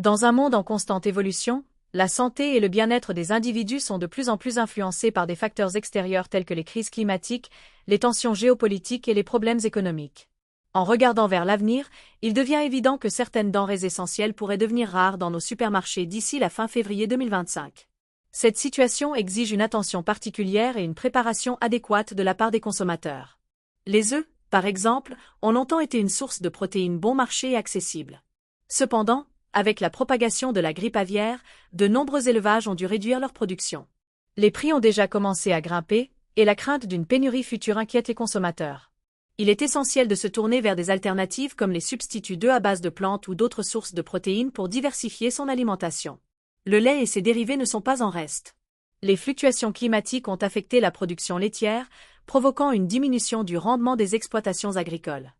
Dans un monde en constante évolution, la santé et le bien-être des individus sont de plus en plus influencés par des facteurs extérieurs tels que les crises climatiques, les tensions géopolitiques et les problèmes économiques. En regardant vers l'avenir, il devient évident que certaines denrées essentielles pourraient devenir rares dans nos supermarchés d'ici la fin février 2025. Cette situation exige une attention particulière et une préparation adéquate de la part des consommateurs. Les œufs, par exemple, ont longtemps été une source de protéines bon marché et accessible. Cependant, avec la propagation de la grippe aviaire, de nombreux élevages ont dû réduire leur production. Les prix ont déjà commencé à grimper, et la crainte d'une pénurie future inquiète les consommateurs. Il est essentiel de se tourner vers des alternatives comme les substituts d'œufs à base de plantes ou d'autres sources de protéines pour diversifier son alimentation. Le lait et ses dérivés ne sont pas en reste. Les fluctuations climatiques ont affecté la production laitière, provoquant une diminution du rendement des exploitations agricoles.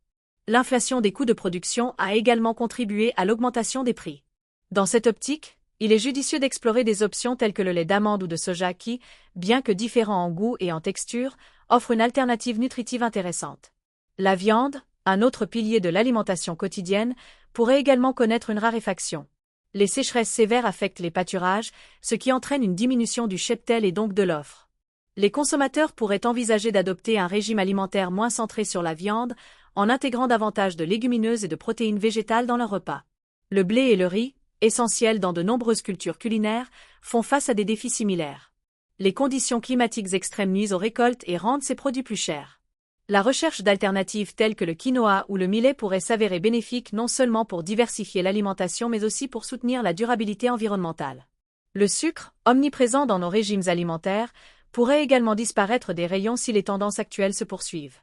L'inflation des coûts de production a également contribué à l'augmentation des prix. Dans cette optique, il est judicieux d'explorer des options telles que le lait d'amande ou de soja qui, bien que différents en goût et en texture, offrent une alternative nutritive intéressante. La viande, un autre pilier de l'alimentation quotidienne, pourrait également connaître une raréfaction. Les sécheresses sévères affectent les pâturages, ce qui entraîne une diminution du cheptel et donc de l'offre. Les consommateurs pourraient envisager d'adopter un régime alimentaire moins centré sur la viande, en intégrant davantage de légumineuses et de protéines végétales dans leurs repas. Le blé et le riz, essentiels dans de nombreuses cultures culinaires, font face à des défis similaires. Les conditions climatiques extrêmes nuisent aux récoltes et rendent ces produits plus chers. La recherche d'alternatives telles que le quinoa ou le millet pourrait s'avérer bénéfique non seulement pour diversifier l'alimentation mais aussi pour soutenir la durabilité environnementale. Le sucre, omniprésent dans nos régimes alimentaires, pourrait également disparaître des rayons si les tendances actuelles se poursuivent.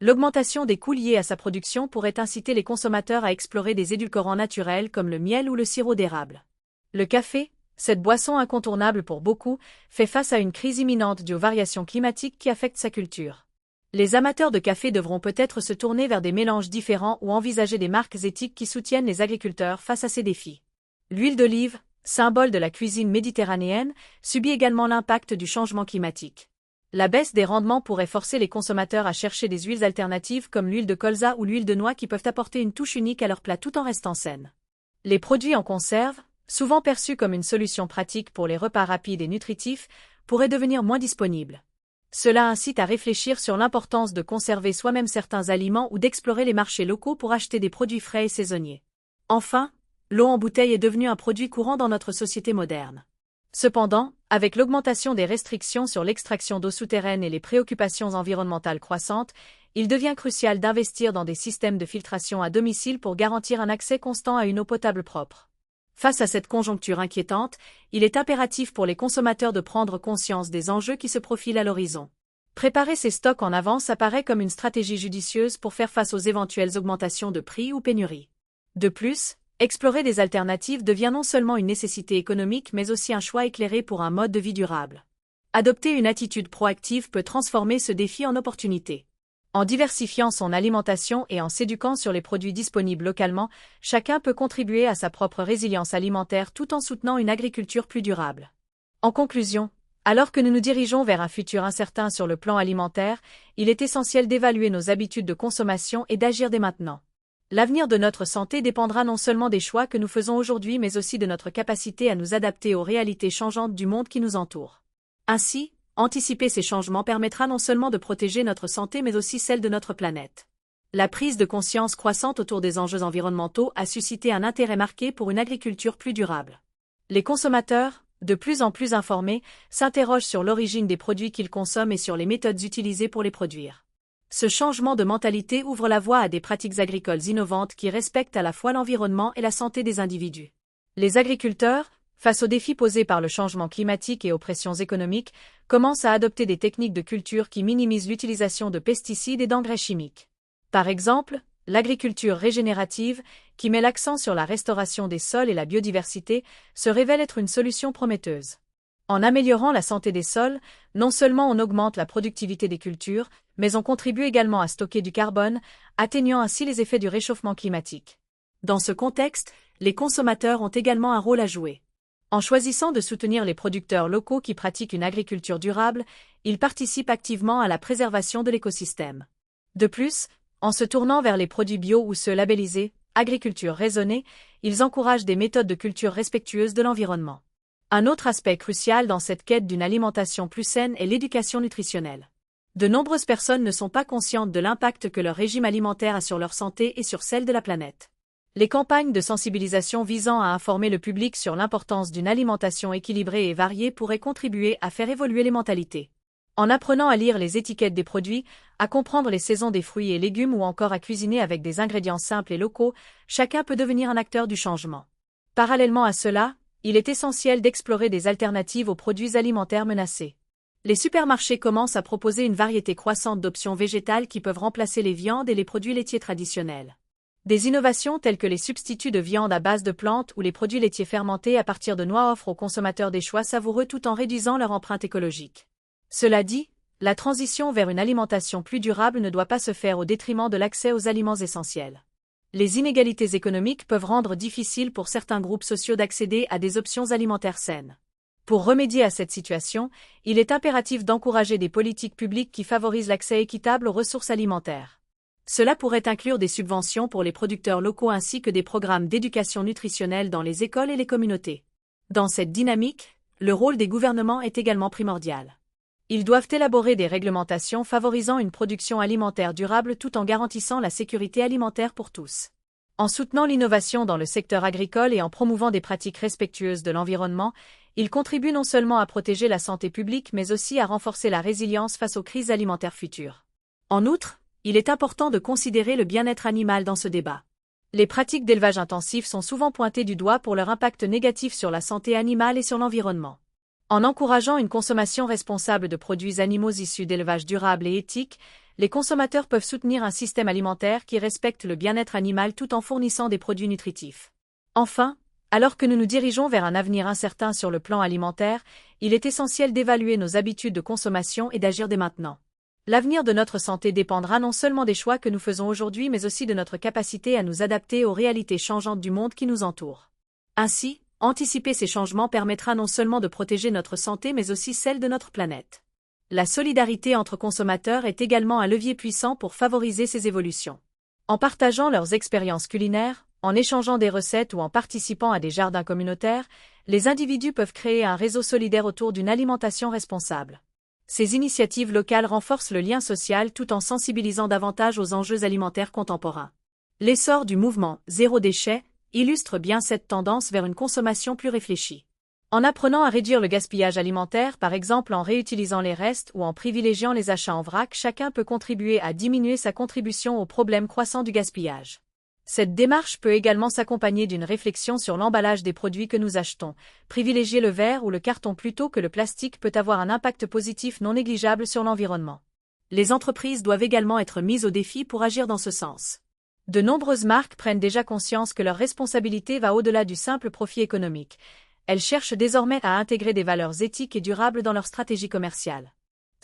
L'augmentation des coûts liés à sa production pourrait inciter les consommateurs à explorer des édulcorants naturels comme le miel ou le sirop d'érable. Le café, cette boisson incontournable pour beaucoup, fait face à une crise imminente due aux variations climatiques qui affectent sa culture. Les amateurs de café devront peut-être se tourner vers des mélanges différents ou envisager des marques éthiques qui soutiennent les agriculteurs face à ces défis. L'huile d'olive, symbole de la cuisine méditerranéenne, subit également l'impact du changement climatique. La baisse des rendements pourrait forcer les consommateurs à chercher des huiles alternatives comme l'huile de colza ou l'huile de noix qui peuvent apporter une touche unique à leur plat tout en restant saines. Les produits en conserve, souvent perçus comme une solution pratique pour les repas rapides et nutritifs, pourraient devenir moins disponibles. Cela incite à réfléchir sur l'importance de conserver soi-même certains aliments ou d'explorer les marchés locaux pour acheter des produits frais et saisonniers. Enfin, l'eau en bouteille est devenue un produit courant dans notre société moderne. Cependant, avec l'augmentation des restrictions sur l'extraction d'eau souterraine et les préoccupations environnementales croissantes, il devient crucial d'investir dans des systèmes de filtration à domicile pour garantir un accès constant à une eau potable propre. Face à cette conjoncture inquiétante, il est impératif pour les consommateurs de prendre conscience des enjeux qui se profilent à l'horizon. Préparer ses stocks en avance apparaît comme une stratégie judicieuse pour faire face aux éventuelles augmentations de prix ou pénuries. De plus, explorer des alternatives devient non seulement une nécessité économique mais aussi un choix éclairé pour un mode de vie durable. Adopter une attitude proactive peut transformer ce défi en opportunité. En diversifiant son alimentation et en s'éduquant sur les produits disponibles localement, chacun peut contribuer à sa propre résilience alimentaire tout en soutenant une agriculture plus durable. En conclusion, alors que nous nous dirigeons vers un futur incertain sur le plan alimentaire, il est essentiel d'évaluer nos habitudes de consommation et d'agir dès maintenant. L'avenir de notre santé dépendra non seulement des choix que nous faisons aujourd'hui mais aussi de notre capacité à nous adapter aux réalités changeantes du monde qui nous entoure. Ainsi, anticiper ces changements permettra non seulement de protéger notre santé mais aussi celle de notre planète. La prise de conscience croissante autour des enjeux environnementaux a suscité un intérêt marqué pour une agriculture plus durable. Les consommateurs, de plus en plus informés, s'interrogent sur l'origine des produits qu'ils consomment et sur les méthodes utilisées pour les produire. Ce changement de mentalité ouvre la voie à des pratiques agricoles innovantes qui respectent à la fois l'environnement et la santé des individus. Les agriculteurs, face aux défis posés par le changement climatique et aux pressions économiques, commencent à adopter des techniques de culture qui minimisent l'utilisation de pesticides et d'engrais chimiques. Par exemple, l'agriculture régénérative, qui met l'accent sur la restauration des sols et la biodiversité, se révèle être une solution prometteuse. En améliorant la santé des sols, non seulement on augmente la productivité des cultures, mais on contribue également à stocker du carbone, atténuant ainsi les effets du réchauffement climatique. Dans ce contexte, les consommateurs ont également un rôle à jouer. En choisissant de soutenir les producteurs locaux qui pratiquent une agriculture durable, ils participent activement à la préservation de l'écosystème. De plus, en se tournant vers les produits bio ou ceux labellisés, agriculture raisonnée, ils encouragent des méthodes de culture respectueuses de l'environnement. Un autre aspect crucial dans cette quête d'une alimentation plus saine est l'éducation nutritionnelle. De nombreuses personnes ne sont pas conscientes de l'impact que leur régime alimentaire a sur leur santé et sur celle de la planète. Les campagnes de sensibilisation visant à informer le public sur l'importance d'une alimentation équilibrée et variée pourraient contribuer à faire évoluer les mentalités. En apprenant à lire les étiquettes des produits, à comprendre les saisons des fruits et légumes ou encore à cuisiner avec des ingrédients simples et locaux, chacun peut devenir un acteur du changement. Parallèlement à cela, il est essentiel d'explorer des alternatives aux produits alimentaires menacés. Les supermarchés commencent à proposer une variété croissante d'options végétales qui peuvent remplacer les viandes et les produits laitiers traditionnels. Des innovations telles que les substituts de viande à base de plantes ou les produits laitiers fermentés à partir de noix offrent aux consommateurs des choix savoureux tout en réduisant leur empreinte écologique. Cela dit, la transition vers une alimentation plus durable ne doit pas se faire au détriment de l'accès aux aliments essentiels. Les inégalités économiques peuvent rendre difficile pour certains groupes sociaux d'accéder à des options alimentaires saines. Pour remédier à cette situation, il est impératif d'encourager des politiques publiques qui favorisent l'accès équitable aux ressources alimentaires. Cela pourrait inclure des subventions pour les producteurs locaux ainsi que des programmes d'éducation nutritionnelle dans les écoles et les communautés. Dans cette dynamique, le rôle des gouvernements est également primordial. Ils doivent élaborer des réglementations favorisant une production alimentaire durable tout en garantissant la sécurité alimentaire pour tous. En soutenant l'innovation dans le secteur agricole et en promouvant des pratiques respectueuses de l'environnement, ils contribuent non seulement à protéger la santé publique mais aussi à renforcer la résilience face aux crises alimentaires futures. En outre, il est important de considérer le bien-être animal dans ce débat. Les pratiques d'élevage intensif sont souvent pointées du doigt pour leur impact négatif sur la santé animale et sur l'environnement. En encourageant une consommation responsable de produits animaux issus d'élevage durable et éthique, les consommateurs peuvent soutenir un système alimentaire qui respecte le bien-être animal tout en fournissant des produits nutritifs. Enfin, alors que nous nous dirigeons vers un avenir incertain sur le plan alimentaire, il est essentiel d'évaluer nos habitudes de consommation et d'agir dès maintenant. L'avenir de notre santé dépendra non seulement des choix que nous faisons aujourd'hui mais aussi de notre capacité à nous adapter aux réalités changeantes du monde qui nous entoure. Ainsi, anticiper ces changements permettra non seulement de protéger notre santé mais aussi celle de notre planète. La solidarité entre consommateurs est également un levier puissant pour favoriser ces évolutions. En partageant leurs expériences culinaires, en échangeant des recettes ou en participant à des jardins communautaires, les individus peuvent créer un réseau solidaire autour d'une alimentation responsable. Ces initiatives locales renforcent le lien social tout en sensibilisant davantage aux enjeux alimentaires contemporains. L'essor du mouvement « Zéro déchet » illustre bien cette tendance vers une consommation plus réfléchie. En apprenant à réduire le gaspillage alimentaire, par exemple en réutilisant les restes ou en privilégiant les achats en vrac, chacun peut contribuer à diminuer sa contribution au problème croissant du gaspillage. Cette démarche peut également s'accompagner d'une réflexion sur l'emballage des produits que nous achetons. Privilégier le verre ou le carton plutôt que le plastique peut avoir un impact positif non négligeable sur l'environnement. Les entreprises doivent également être mises au défi pour agir dans ce sens. De nombreuses marques prennent déjà conscience que leur responsabilité va au-delà du simple profit économique. Elles cherchent désormais à intégrer des valeurs éthiques et durables dans leur stratégie commerciale.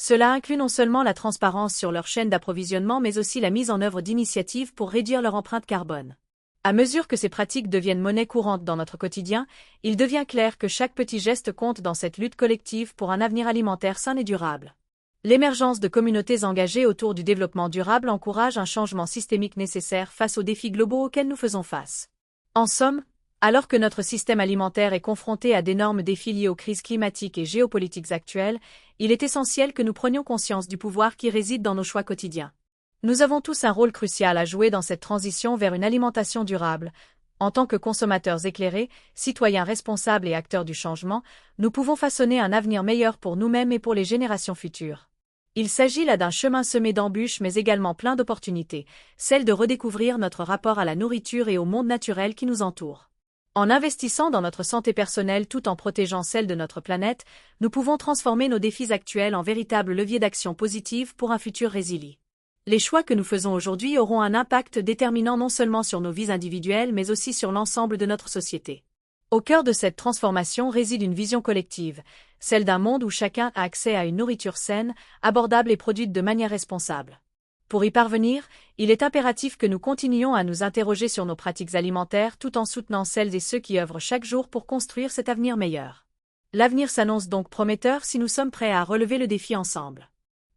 Cela inclut non seulement la transparence sur leur chaîne d'approvisionnement mais aussi la mise en œuvre d'initiatives pour réduire leur empreinte carbone. À mesure que ces pratiques deviennent monnaie courante dans notre quotidien, il devient clair que chaque petit geste compte dans cette lutte collective pour un avenir alimentaire sain et durable. L'émergence de communautés engagées autour du développement durable encourage un changement systémique nécessaire face aux défis globaux auxquels nous faisons face. En somme, alors que notre système alimentaire est confronté à d'énormes défis liés aux crises climatiques et géopolitiques actuelles, il est essentiel que nous prenions conscience du pouvoir qui réside dans nos choix quotidiens. Nous avons tous un rôle crucial à jouer dans cette transition vers une alimentation durable. En tant que consommateurs éclairés, citoyens responsables et acteurs du changement, nous pouvons façonner un avenir meilleur pour nous-mêmes et pour les générations futures. Il s'agit là d'un chemin semé d'embûches mais également plein d'opportunités, celle de redécouvrir notre rapport à la nourriture et au monde naturel qui nous entoure. En investissant dans notre santé personnelle tout en protégeant celle de notre planète, nous pouvons transformer nos défis actuels en véritables leviers d'action positive pour un futur résilient. Les choix que nous faisons aujourd'hui auront un impact déterminant non seulement sur nos vies individuelles mais aussi sur l'ensemble de notre société. Au cœur de cette transformation réside une vision collective, celle d'un monde où chacun a accès à une nourriture saine, abordable et produite de manière responsable. Pour y parvenir, il est impératif que nous continuions à nous interroger sur nos pratiques alimentaires tout en soutenant celles et ceux qui œuvrent chaque jour pour construire cet avenir meilleur. L'avenir s'annonce donc prometteur si nous sommes prêts à relever le défi ensemble.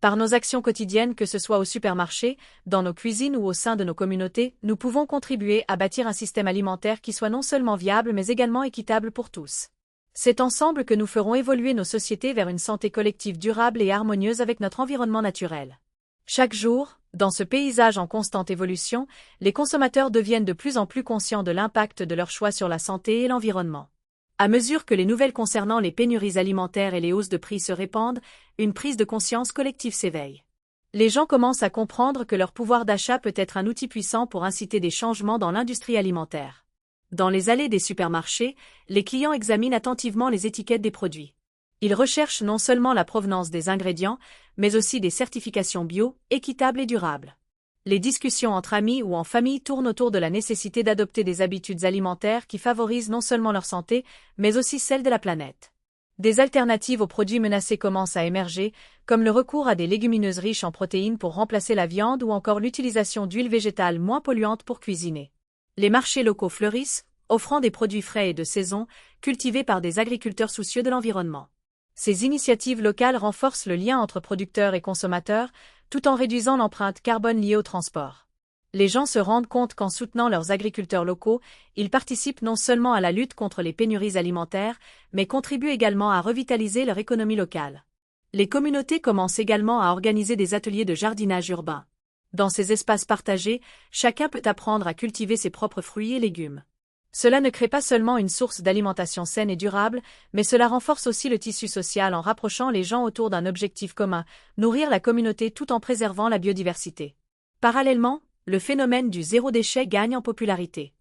Par nos actions quotidiennes, que ce soit au supermarché, dans nos cuisines ou au sein de nos communautés, nous pouvons contribuer à bâtir un système alimentaire qui soit non seulement viable mais également équitable pour tous. C'est ensemble que nous ferons évoluer nos sociétés vers une santé collective durable et harmonieuse avec notre environnement naturel. Chaque jour, dans ce paysage en constante évolution, les consommateurs deviennent de plus en plus conscients de l'impact de leurs choix sur la santé et l'environnement. À mesure que les nouvelles concernant les pénuries alimentaires et les hausses de prix se répandent, une prise de conscience collective s'éveille. Les gens commencent à comprendre que leur pouvoir d'achat peut être un outil puissant pour inciter des changements dans l'industrie alimentaire. Dans les allées des supermarchés, les clients examinent attentivement les étiquettes des produits. Ils recherchent non seulement la provenance des ingrédients, mais aussi des certifications bio, équitables et durables. Les discussions entre amis ou en famille tournent autour de la nécessité d'adopter des habitudes alimentaires qui favorisent non seulement leur santé, mais aussi celle de la planète. Des alternatives aux produits menacés commencent à émerger, comme le recours à des légumineuses riches en protéines pour remplacer la viande ou encore l'utilisation d'huiles végétales moins polluantes pour cuisiner. Les marchés locaux fleurissent, offrant des produits frais et de saison, cultivés par des agriculteurs soucieux de l'environnement. Ces initiatives locales renforcent le lien entre producteurs et consommateurs, tout en réduisant l'empreinte carbone liée au transport. Les gens se rendent compte qu'en soutenant leurs agriculteurs locaux, ils participent non seulement à la lutte contre les pénuries alimentaires, mais contribuent également à revitaliser leur économie locale. Les communautés commencent également à organiser des ateliers de jardinage urbain. Dans ces espaces partagés, chacun peut apprendre à cultiver ses propres fruits et légumes. Cela ne crée pas seulement une source d'alimentation saine et durable, mais cela renforce aussi le tissu social en rapprochant les gens autour d'un objectif commun, nourrir la communauté tout en préservant la biodiversité. Parallèlement, le phénomène du zéro déchet gagne en popularité.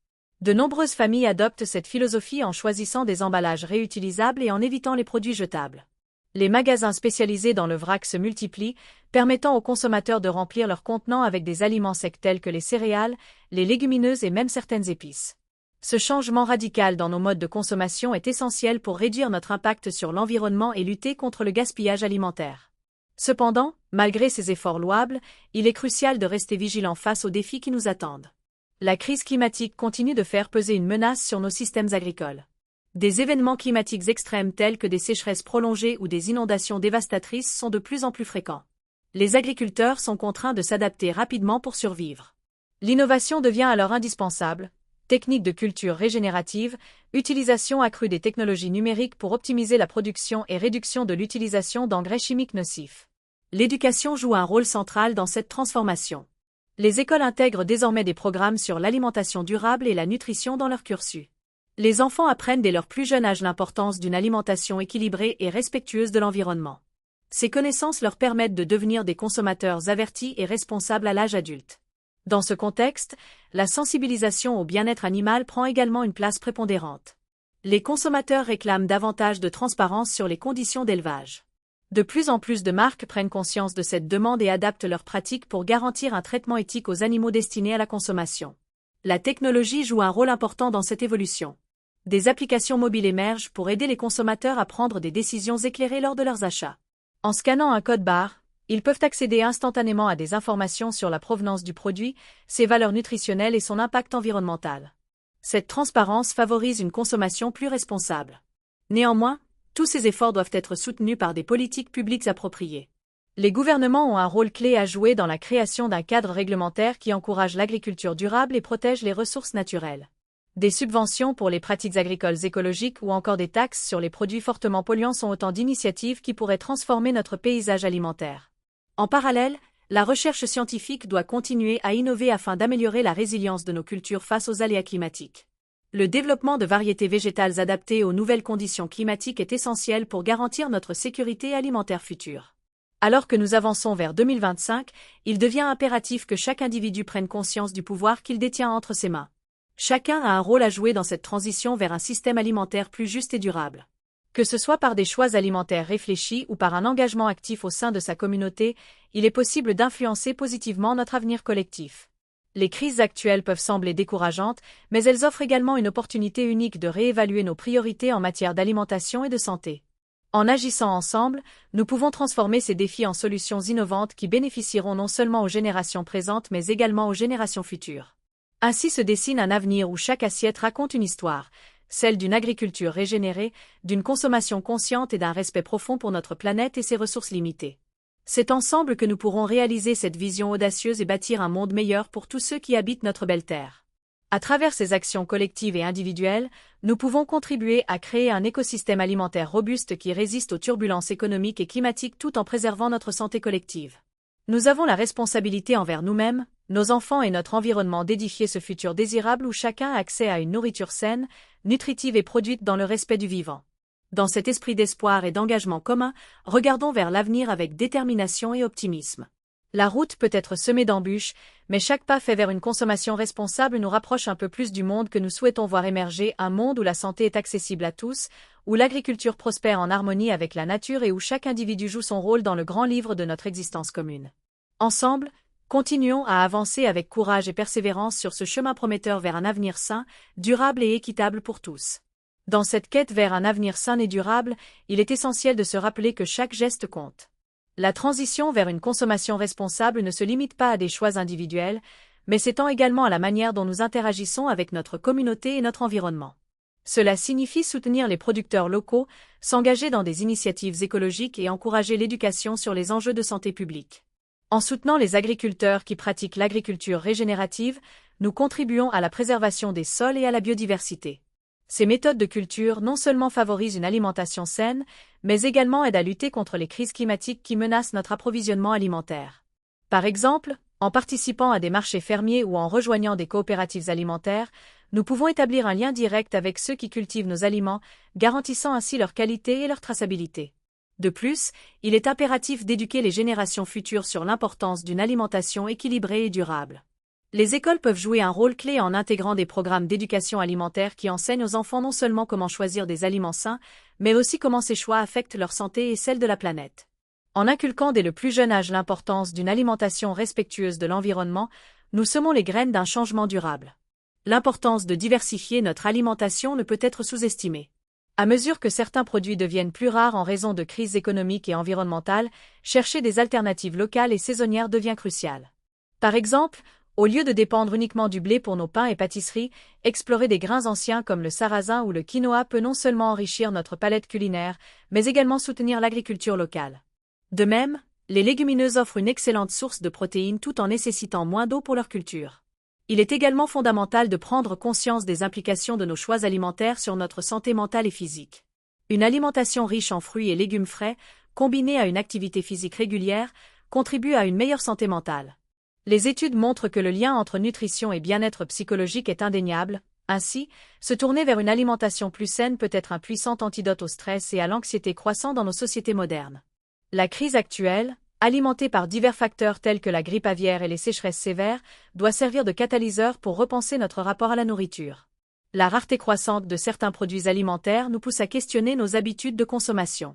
De nombreuses familles adoptent cette philosophie en choisissant des emballages réutilisables et en évitant les produits jetables. Les magasins spécialisés dans le vrac se multiplient, permettant aux consommateurs de remplir leurs contenants avec des aliments secs tels que les céréales, les légumineuses et même certaines épices. Ce changement radical dans nos modes de consommation est essentiel pour réduire notre impact sur l'environnement et lutter contre le gaspillage alimentaire. Cependant, malgré ces efforts louables, il est crucial de rester vigilant face aux défis qui nous attendent. La crise climatique continue de faire peser une menace sur nos systèmes agricoles. Des événements climatiques extrêmes tels que des sécheresses prolongées ou des inondations dévastatrices sont de plus en plus fréquents. Les agriculteurs sont contraints de s'adapter rapidement pour survivre. L'innovation devient alors indispensable. Techniques de culture régénérative, utilisation accrue des technologies numériques pour optimiser la production et réduction de l'utilisation d'engrais chimiques nocifs. L'éducation joue un rôle central dans cette transformation. Les écoles intègrent désormais des programmes sur l'alimentation durable et la nutrition dans leur cursus. Les enfants apprennent dès leur plus jeune âge l'importance d'une alimentation équilibrée et respectueuse de l'environnement. Ces connaissances leur permettent de devenir des consommateurs avertis et responsables à l'âge adulte. Dans ce contexte, la sensibilisation au bien-être animal prend également une place prépondérante. Les consommateurs réclament davantage de transparence sur les conditions d'élevage. De plus en plus de marques prennent conscience de cette demande et adaptent leurs pratiques pour garantir un traitement éthique aux animaux destinés à la consommation. La technologie joue un rôle important dans cette évolution. Des applications mobiles émergent pour aider les consommateurs à prendre des décisions éclairées lors de leurs achats. En scannant un code barre, ils peuvent accéder instantanément à des informations sur la provenance du produit, ses valeurs nutritionnelles et son impact environnemental. Cette transparence favorise une consommation plus responsable. Néanmoins, tous ces efforts doivent être soutenus par des politiques publiques appropriées. Les gouvernements ont un rôle clé à jouer dans la création d'un cadre réglementaire qui encourage l'agriculture durable et protège les ressources naturelles. Des subventions pour les pratiques agricoles écologiques ou encore des taxes sur les produits fortement polluants sont autant d'initiatives qui pourraient transformer notre paysage alimentaire. En parallèle, la recherche scientifique doit continuer à innover afin d'améliorer la résilience de nos cultures face aux aléas climatiques. Le développement de variétés végétales adaptées aux nouvelles conditions climatiques est essentiel pour garantir notre sécurité alimentaire future. Alors que nous avançons vers 2025, il devient impératif que chaque individu prenne conscience du pouvoir qu'il détient entre ses mains. Chacun a un rôle à jouer dans cette transition vers un système alimentaire plus juste et durable. Que ce soit par des choix alimentaires réfléchis ou par un engagement actif au sein de sa communauté, il est possible d'influencer positivement notre avenir collectif. Les crises actuelles peuvent sembler décourageantes, mais elles offrent également une opportunité unique de réévaluer nos priorités en matière d'alimentation et de santé. En agissant ensemble, nous pouvons transformer ces défis en solutions innovantes qui bénéficieront non seulement aux générations présentes mais également aux générations futures. Ainsi se dessine un avenir où chaque assiette raconte une histoire, celle d'une agriculture régénérée, d'une consommation consciente et d'un respect profond pour notre planète et ses ressources limitées. C'est ensemble que nous pourrons réaliser cette vision audacieuse et bâtir un monde meilleur pour tous ceux qui habitent notre belle terre. À travers ces actions collectives et individuelles, nous pouvons contribuer à créer un écosystème alimentaire robuste qui résiste aux turbulences économiques et climatiques tout en préservant notre santé collective. Nous avons la responsabilité envers nous-mêmes, nos enfants et notre environnement d'édifier ce futur désirable où chacun a accès à une nourriture saine, nutritive et produite dans le respect du vivant. Dans cet esprit d'espoir et d'engagement commun, regardons vers l'avenir avec détermination et optimisme. La route peut être semée d'embûches, mais chaque pas fait vers une consommation responsable nous rapproche un peu plus du monde que nous souhaitons voir émerger, un monde où la santé est accessible à tous, où l'agriculture prospère en harmonie avec la nature et où chaque individu joue son rôle dans le grand livre de notre existence commune. Ensemble, continuons à avancer avec courage et persévérance sur ce chemin prometteur vers un avenir sain, durable et équitable pour tous. Dans cette quête vers un avenir sain et durable, il est essentiel de se rappeler que chaque geste compte. La transition vers une consommation responsable ne se limite pas à des choix individuels, mais s'étend également à la manière dont nous interagissons avec notre communauté et notre environnement. Cela signifie soutenir les producteurs locaux, s'engager dans des initiatives écologiques et encourager l'éducation sur les enjeux de santé publique. En soutenant les agriculteurs qui pratiquent l'agriculture régénérative, nous contribuons à la préservation des sols et à la biodiversité. Ces méthodes de culture non seulement favorisent une alimentation saine, mais également aident à lutter contre les crises climatiques qui menacent notre approvisionnement alimentaire. Par exemple, en participant à des marchés fermiers ou en rejoignant des coopératives alimentaires, nous pouvons établir un lien direct avec ceux qui cultivent nos aliments, garantissant ainsi leur qualité et leur traçabilité. De plus, il est impératif d'éduquer les générations futures sur l'importance d'une alimentation équilibrée et durable. Les écoles peuvent jouer un rôle clé en intégrant des programmes d'éducation alimentaire qui enseignent aux enfants non seulement comment choisir des aliments sains, mais aussi comment ces choix affectent leur santé et celle de la planète. En inculquant dès le plus jeune âge l'importance d'une alimentation respectueuse de l'environnement, nous semons les graines d'un changement durable. L'importance de diversifier notre alimentation ne peut être sous-estimée. À mesure que certains produits deviennent plus rares en raison de crises économiques et environnementales, chercher des alternatives locales et saisonnières devient crucial. Par exemple, au lieu de dépendre uniquement du blé pour nos pains et pâtisseries, explorer des grains anciens comme le sarrasin ou le quinoa peut non seulement enrichir notre palette culinaire, mais également soutenir l'agriculture locale. De même, les légumineuses offrent une excellente source de protéines tout en nécessitant moins d'eau pour leur culture. Il est également fondamental de prendre conscience des implications de nos choix alimentaires sur notre santé mentale et physique. Une alimentation riche en fruits et légumes frais, combinée à une activité physique régulière, contribue à une meilleure santé mentale. Les études montrent que le lien entre nutrition et bien-être psychologique est indéniable. Ainsi, se tourner vers une alimentation plus saine peut être un puissant antidote au stress et à l'anxiété croissant dans nos sociétés modernes. La crise actuelle, alimentée par divers facteurs tels que la grippe aviaire et les sécheresses sévères, doit servir de catalyseur pour repenser notre rapport à la nourriture. La rareté croissante de certains produits alimentaires nous pousse à questionner nos habitudes de consommation.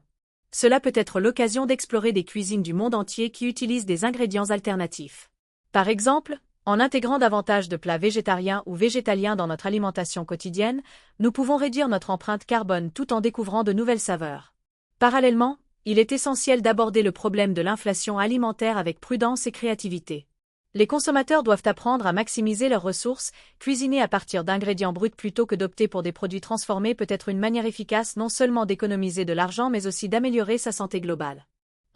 Cela peut être l'occasion d'explorer des cuisines du monde entier qui utilisent des ingrédients alternatifs. Par exemple, en intégrant davantage de plats végétariens ou végétaliens dans notre alimentation quotidienne, nous pouvons réduire notre empreinte carbone tout en découvrant de nouvelles saveurs. Parallèlement, il est essentiel d'aborder le problème de l'inflation alimentaire avec prudence et créativité. Les consommateurs doivent apprendre à maximiser leurs ressources, cuisiner à partir d'ingrédients bruts plutôt que d'opter pour des produits transformés peut être une manière efficace non seulement d'économiser de l'argent mais aussi d'améliorer sa santé globale.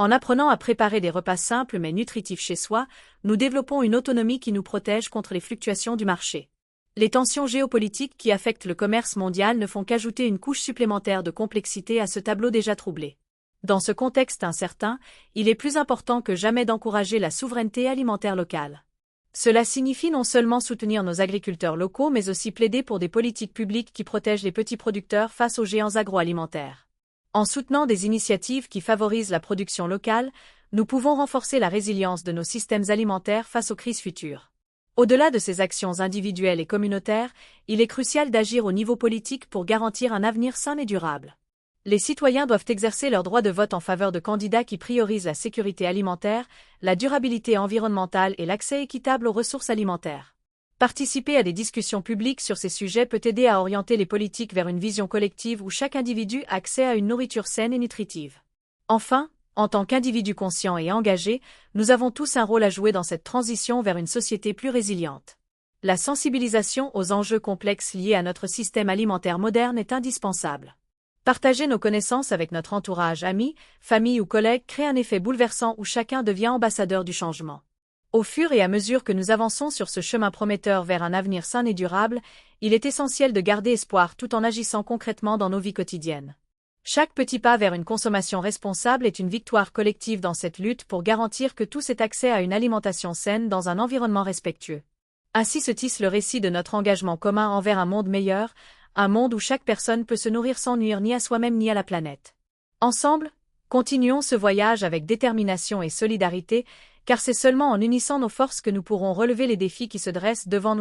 En apprenant à préparer des repas simples mais nutritifs chez soi, nous développons une autonomie qui nous protège contre les fluctuations du marché. Les tensions géopolitiques qui affectent le commerce mondial ne font qu'ajouter une couche supplémentaire de complexité à ce tableau déjà troublé. Dans ce contexte incertain, il est plus important que jamais d'encourager la souveraineté alimentaire locale. Cela signifie non seulement soutenir nos agriculteurs locaux mais aussi plaider pour des politiques publiques qui protègent les petits producteurs face aux géants agroalimentaires. En soutenant des initiatives qui favorisent la production locale, nous pouvons renforcer la résilience de nos systèmes alimentaires face aux crises futures. Au-delà de ces actions individuelles et communautaires, il est crucial d'agir au niveau politique pour garantir un avenir sain et durable. Les citoyens doivent exercer leur droit de vote en faveur de candidats qui priorisent la sécurité alimentaire, la durabilité environnementale et l'accès équitable aux ressources alimentaires. Participer à des discussions publiques sur ces sujets peut aider à orienter les politiques vers une vision collective où chaque individu a accès à une nourriture saine et nutritive. Enfin, en tant qu'individus conscients et engagés, nous avons tous un rôle à jouer dans cette transition vers une société plus résiliente. La sensibilisation aux enjeux complexes liés à notre système alimentaire moderne est indispensable. Partager nos connaissances avec notre entourage, amis, famille ou collègues crée un effet bouleversant où chacun devient ambassadeur du changement. Au fur et à mesure que nous avançons sur ce chemin prometteur vers un avenir sain et durable, il est essentiel de garder espoir tout en agissant concrètement dans nos vies quotidiennes. Chaque petit pas vers une consommation responsable est une victoire collective dans cette lutte pour garantir que tous aient accès à une alimentation saine dans un environnement respectueux. Ainsi se tisse le récit de notre engagement commun envers un monde meilleur, un monde où chaque personne peut se nourrir sans nuire ni à soi-même ni à la planète. Ensemble, continuons ce voyage avec détermination et solidarité, car c'est seulement en unissant nos forces que nous pourrons relever les défis qui se dressent devant nous.